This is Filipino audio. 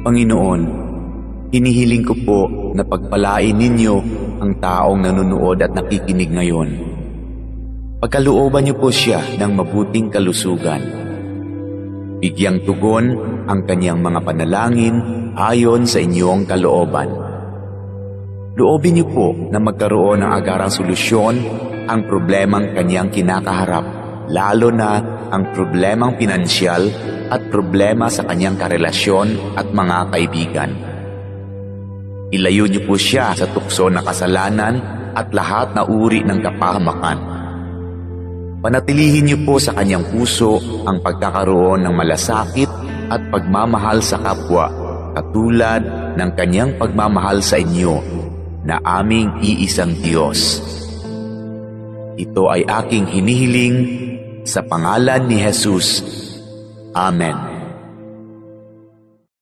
Panginoon, hinihiling ko po na pagpalain ninyo ang taong nanonood at nakikinig ngayon. Pagkalooban niyo po siya ng mabuting kalusugan. Bigyang tugon ang kanyang mga panalangin ayon sa inyong kalooban. Loobin niyo po na magkaroon ng agarang solusyon ang problemang kanyang kinakaharap, lalo na ang problemang pinansyal at problema sa kanyang karelasyon at mga kaibigan. Ilayo niyo po siya sa tukso na kasalanan at lahat na uri ng kapahamakan. Panatilihin niyo po sa kanyang puso ang pagkakaroon ng malasakit at pagmamahal sa kapwa, katulad ng kanyang pagmamahal sa inyo na aming iisang Diyos. Ito ay aking hinihiling sa pangalan ni Jesus. Amen.